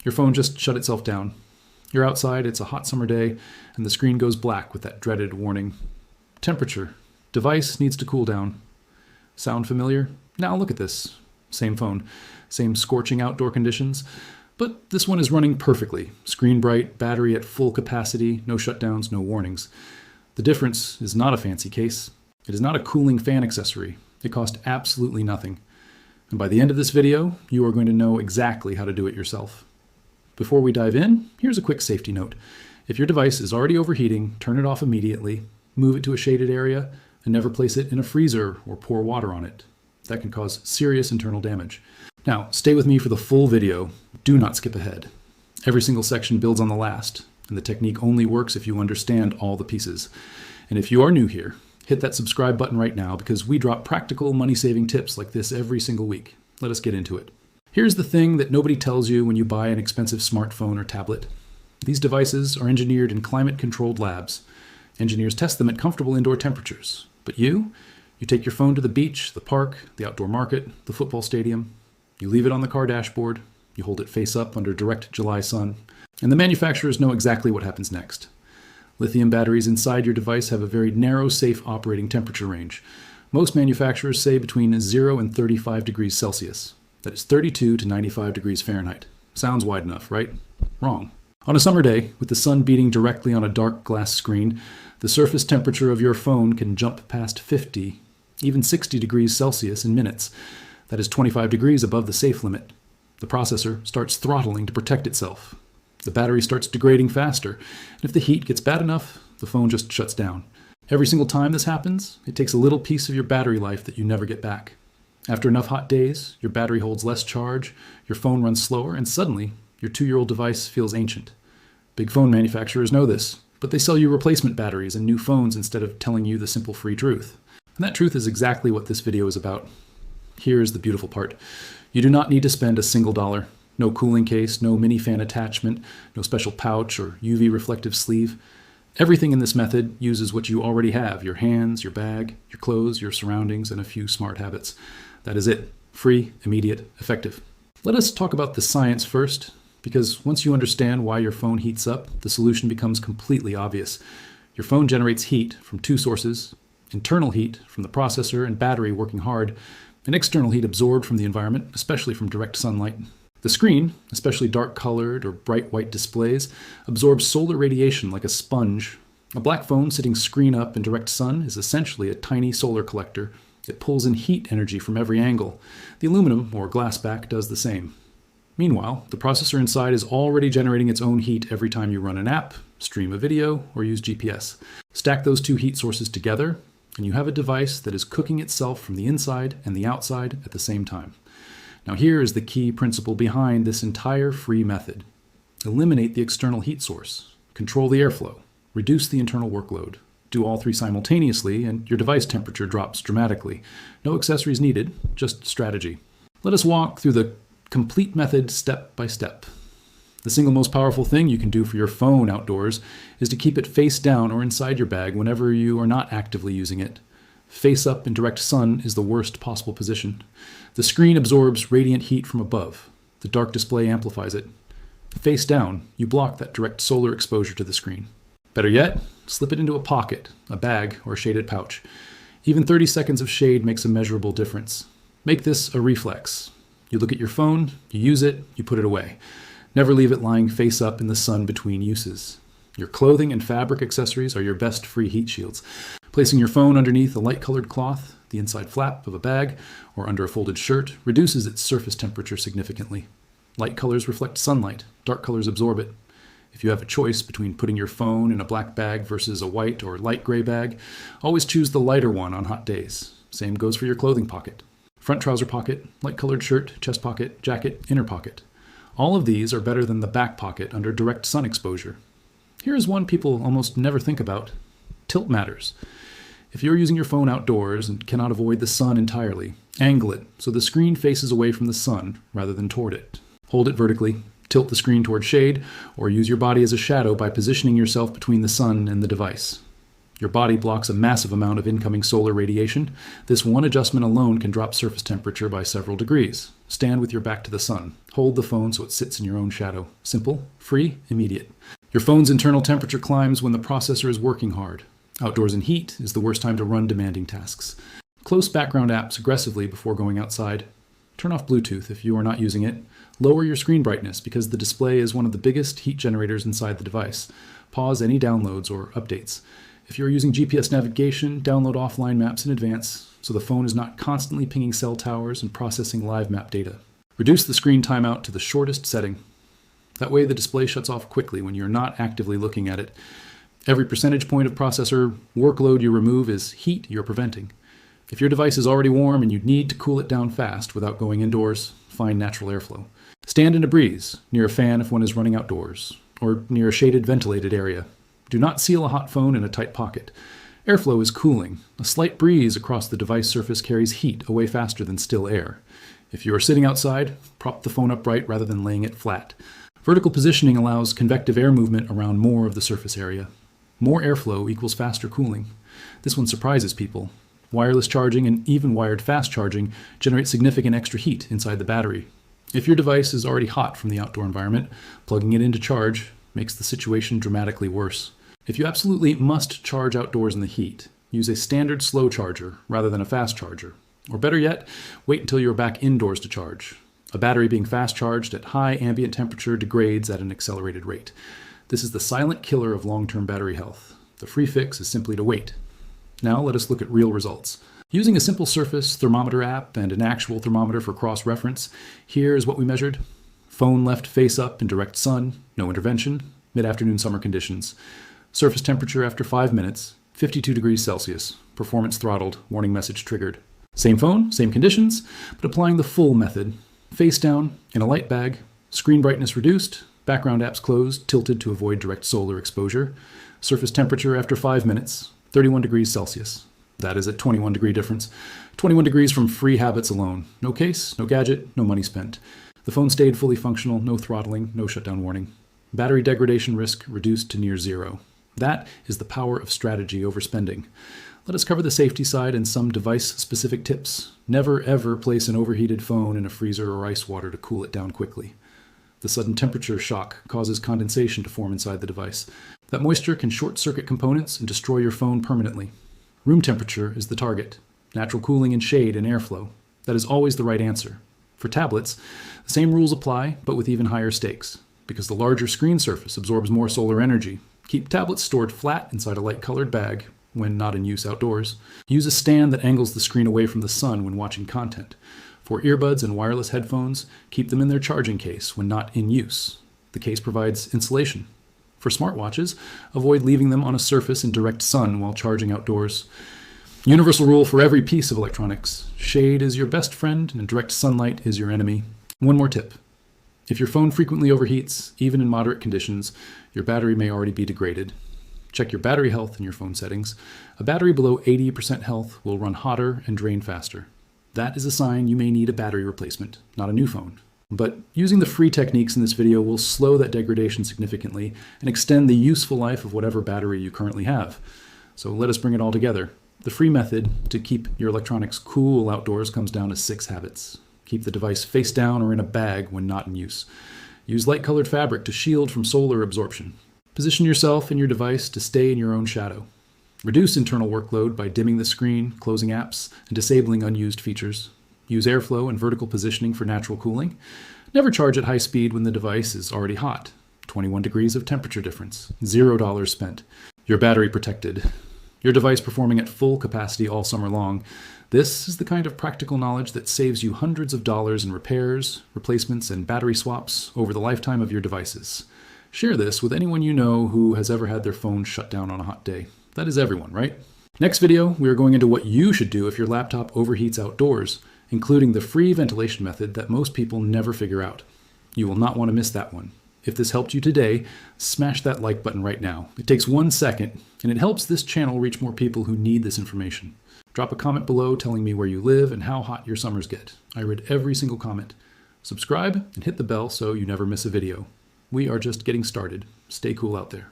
Your phone just shut itself down. You're outside, it's a hot summer day, and the screen goes black with that dreaded warning. Temperature. Device needs to cool down. Sound familiar? Now look at this. Same phone. Same scorching outdoor conditions. But this one is running perfectly. Screen bright, battery at full capacity, no shutdowns, no warnings. The difference is not a fancy case. It is not a cooling fan accessory. It cost absolutely nothing. And by the end of this video, you are going to know exactly how to do it yourself. Before we dive in, here's a quick safety note. If your device is already overheating, turn it off immediately, move it to a shaded area, and never place it in a freezer or pour water on it. That can cause serious internal damage. Now, stay with me for the full video. Do not skip ahead. Every single section builds on the last, and the technique only works if you understand all the pieces. And if you are new here, hit that subscribe button right now because we drop practical money-saving tips like this every single week. Let us get into it. Here's the thing that nobody tells you when you buy an expensive smartphone or tablet. These devices are engineered in climate-controlled labs. Engineers test them at comfortable indoor temperatures. But you take your phone to the beach, the park, the outdoor market, the football stadium. You leave it on the car dashboard. You hold it face up under direct July sun. And the manufacturers know exactly what happens next. Lithium batteries inside your device have a very narrow, safe operating temperature range. Most manufacturers say between 0 and 35 degrees Celsius. That is 32 to 95 degrees Fahrenheit. Sounds wide enough, right? Wrong. On a summer day, with the sun beating directly on a dark glass screen, the surface temperature of your phone can jump past 50, even 60 degrees Celsius in minutes. That is 25 degrees above the safe limit. The processor starts throttling to protect itself. The battery starts degrading faster, and if the heat gets bad enough, the phone just shuts down. Every single time this happens, it takes a little piece of your battery life that you never get back. After enough hot days, your battery holds less charge, your phone runs slower, and suddenly, your 2-year-old device feels ancient. Big phone manufacturers know this, but they sell you replacement batteries and new phones instead of telling you the simple free truth. And that truth is exactly what this video is about. Here's the beautiful part. You do not need to spend a single dollar. No cooling case, no mini fan attachment, no special pouch or UV reflective sleeve. Everything in this method uses what you already have: your hands, your bag, your clothes, your surroundings, and a few smart habits. That is it. Free, immediate, effective. Let us talk about the science first, because once you understand why your phone heats up, the solution becomes completely obvious. Your phone generates heat from two sources: internal heat from the processor and battery working hard, and external heat absorbed from the environment, especially from direct sunlight. The screen, especially dark-colored or bright white displays, absorbs solar radiation like a sponge. A black phone sitting screen up in direct sun is essentially a tiny solar collector. It pulls in heat energy from every angle. The aluminum or glass back does the same. Meanwhile, the processor inside is already generating its own heat every time you run an app, stream a video, or use GPS. Stack those two heat sources together, and you have a device that is cooking itself from the inside and the outside at the same time. Now here is the key principle behind this entire free method. Eliminate the external heat source. Control the airflow. Reduce the internal workload. Do all three simultaneously, and your device temperature drops dramatically. No accessories needed, just strategy. Let us walk through the complete method step by step. The single most powerful thing you can do for your phone outdoors is to keep it face down or inside your bag whenever you are not actively using it. Face up in direct sun is the worst possible position. The screen absorbs radiant heat from above. The dark display amplifies it. Face down, you block that direct solar exposure to the screen. Better yet, slip it into a pocket, a bag, or a shaded pouch. Even 30 seconds of shade makes a measurable difference. Make this a reflex. You look at your phone, you use it, you put it away. Never leave it lying face up in the sun between uses. Your clothing and fabric accessories are your best free heat shields. Placing your phone underneath a light-colored cloth, the inside flap of a bag, or under a folded shirt reduces its surface temperature significantly. Light colors reflect sunlight, dark colors absorb it. If you have a choice between putting your phone in a black bag versus a white or light gray bag, always choose the lighter one on hot days. Same goes for your clothing pocket. Front trouser pocket, light-colored shirt, chest pocket, jacket, inner pocket. All of these are better than the back pocket under direct sun exposure. Here is one people almost never think about. Tilt matters. If you're using your phone outdoors and cannot avoid the sun entirely, angle it so the screen faces away from the sun rather than toward it. Hold it vertically, tilt the screen toward shade, or use your body as a shadow by positioning yourself between the sun and the device. Your body blocks a massive amount of incoming solar radiation. This one adjustment alone can drop surface temperature by several degrees. Stand with your back to the sun. Hold the phone so it sits in your own shadow. Simple, free, immediate. Your phone's internal temperature climbs when the processor is working hard. Outdoors in heat is the worst time to run demanding tasks. Close background apps aggressively before going outside. Turn off Bluetooth if you are not using it. Lower your screen brightness because the display is one of the biggest heat generators inside the device. Pause any downloads or updates. If you are using GPS navigation, download offline maps in advance so the phone is not constantly pinging cell towers and processing live map data. Reduce the screen timeout to the shortest setting. That way the display shuts off quickly when you're not actively looking at it. Every percentage point of processor workload you remove is heat you're preventing. If your device is already warm and you need to cool it down fast without going indoors, find natural airflow. Stand in a breeze, near a fan if one is running outdoors, or near a shaded ventilated area. Do not seal a hot phone in a tight pocket. Airflow is cooling. A slight breeze across the device surface carries heat away faster than still air. If you are sitting outside, prop the phone upright rather than laying it flat. Vertical positioning allows convective air movement around more of the surface area. More airflow equals faster cooling. This one surprises people. Wireless charging and even wired fast charging generate significant extra heat inside the battery. If your device is already hot from the outdoor environment, plugging it in to charge makes the situation dramatically worse. If you absolutely must charge outdoors in the heat, use a standard slow charger rather than a fast charger. Or better yet, wait until you're back indoors to charge. A battery being fast charged at high ambient temperature degrades at an accelerated rate. This is the silent killer of long-term battery health. The free fix is simply to wait. Now let us look at real results. Using a simple Surface thermometer app and an actual thermometer for cross-reference, here is what we measured. Phone left face up in direct sun, no intervention, mid-afternoon summer conditions. Surface temperature after 5 minutes, 52 degrees Celsius. Performance throttled, warning message triggered. Same phone, same conditions, but applying the full method. Face down, in a light bag, screen brightness reduced, background apps closed, tilted to avoid direct solar exposure. Surface temperature after 5 minutes, 31 degrees Celsius. That is a 21 degree difference. 21 degrees from free habits alone. No case, no gadget, no money spent. The phone stayed fully functional, no throttling, no shutdown warning. Battery degradation risk reduced to near zero. That is the power of strategy over spending. Let us cover the safety side and some device-specific tips. Never ever place an overheated phone in a freezer or ice water to cool it down quickly. The sudden temperature shock causes condensation to form inside the device. That moisture can short-circuit components and destroy your phone permanently. Room temperature is the target. Natural cooling in shade and airflow. That is always the right answer. For tablets, the same rules apply, but with even higher stakes. Because the larger screen surface absorbs more solar energy. Keep tablets stored flat inside a light-colored bag when not in use outdoors. Use a stand that angles the screen away from the sun when watching content. For earbuds and wireless headphones, keep them in their charging case when not in use. The case provides insulation. For smartwatches, avoid leaving them on a surface in direct sun while charging outdoors. Universal rule for every piece of electronics. Shade is your best friend and direct sunlight is your enemy. One more tip. If your phone frequently overheats, even in moderate conditions, your battery may already be degraded. Check your battery health in your phone settings. A battery below 80% health will run hotter and drain faster. That is a sign you may need a battery replacement, not a new phone. But using the free techniques in this video will slow that degradation significantly and extend the useful life of whatever battery you currently have. So let us bring it all together. The free method to keep your electronics cool outdoors comes down to 6 habits. Keep the device face down or in a bag when not in use. Use light-colored fabric to shield from solar absorption. Position yourself and your device to stay in your own shadow. Reduce internal workload by dimming the screen, closing apps, and disabling unused features. Use airflow and vertical positioning for natural cooling. Never charge at high speed when the device is already hot. 21 degrees of temperature difference. $0 spent. Your battery protected. Your device performing at full capacity all summer long. This is the kind of practical knowledge that saves you hundreds of dollars in repairs, replacements, and battery swaps over the lifetime of your devices. Share this with anyone you know who has ever had their phone shut down on a hot day. That is everyone, right? Next video, we are going into what you should do if your laptop overheats outdoors, including the free ventilation method that most people never figure out. You will not want to miss that one. If this helped you today, smash that like button right now. It takes 1 second, and it helps this channel reach more people who need this information. Drop a comment below telling me where you live and how hot your summers get. I read every single comment. Subscribe and hit the bell so you never miss a video. We are just getting started. Stay cool out there.